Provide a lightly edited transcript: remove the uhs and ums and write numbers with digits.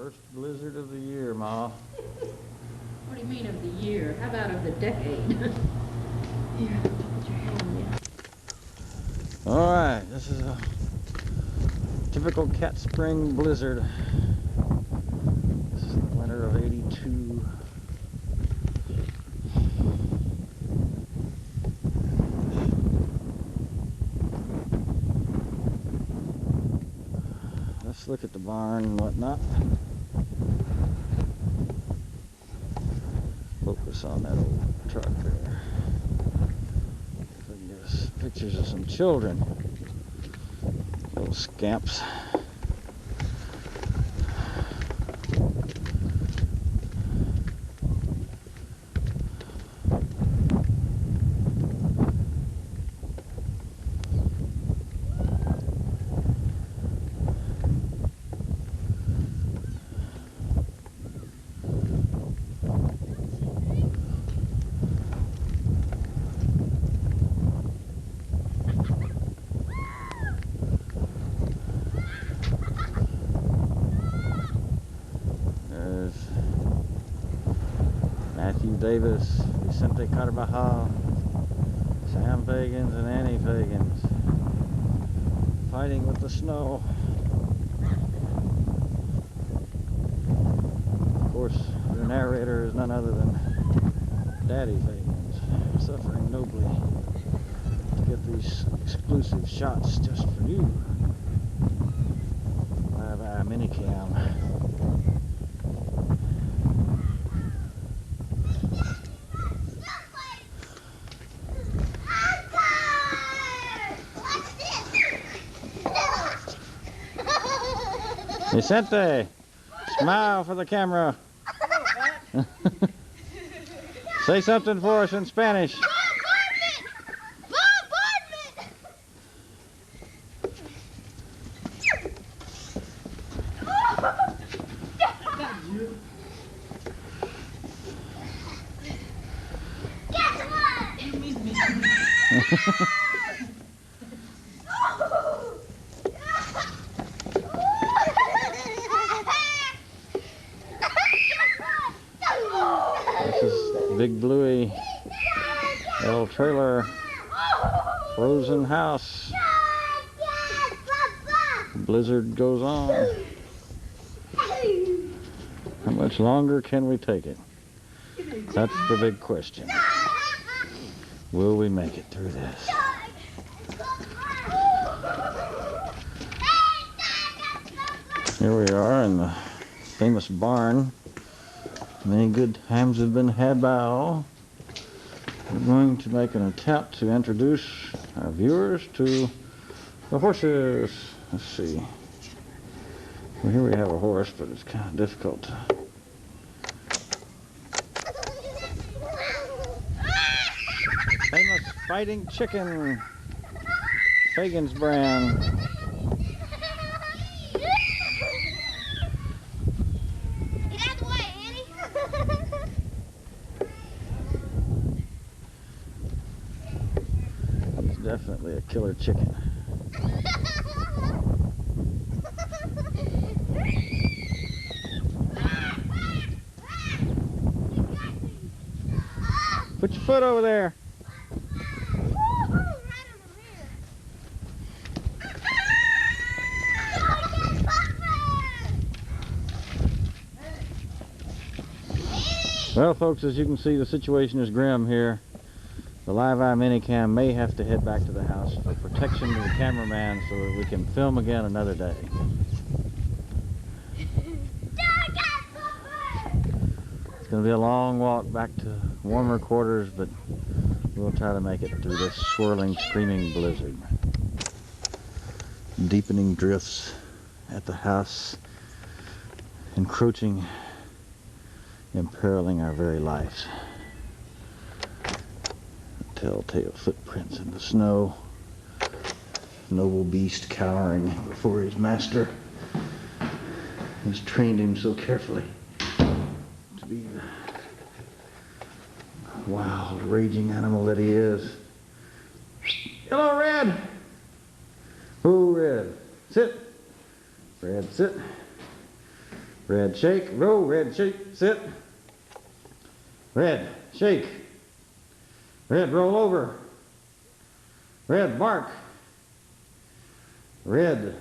First blizzard of the year, Ma. What do you mean of the year? How about of the decade? Here, put your hand in. Alright, this is a typical Cat Spring blizzard. This is the winter of '82. Let's look at the barn and whatnot. Focus on that old truck there. If I can get us pictures of some children. Little scamps. Matthew Davis, Vicente Carvajal, Sam Fagans and Annie Fagans fighting with the snow. Of course, the narrator is none other than Daddy Fagans, suffering nobly to get these exclusive shots just for you. Live-eye minicam. Vicente, smile for the camera. Say something for us in Spanish. This is Big Bluey, little trailer, frozen house. Blizzard goes on. How much longer can we take it? That's the big question. Will we make it through this? Here we are in the famous barn. Many good times have been had by all. We're going to make an attempt to introduce our viewers to the horses. Let's see. Well, here we have a horse, but it's kind of difficult to... Famous fighting chicken, Fagans brand. Definitely a killer chicken. Put your foot over there. Well, folks, as you can see, the situation is grim here. The live-eye minicam may have to head back to the house for protection of the cameraman so that we can film again another day. It's going to be a long walk back to warmer quarters, but we'll try to make it through this swirling, screaming blizzard. Deepening drifts at the house, encroaching, imperiling our very lives. Telltale footprints in the snow. Noble beast cowering before his master, who's trained him so carefully to be the wild, raging animal that he is. Hello, Red! Oh, Red. Sit. Red, sit. Red, shake, roll, red, shake, sit. Red, shake. Red, roll over. Red, bark. Red,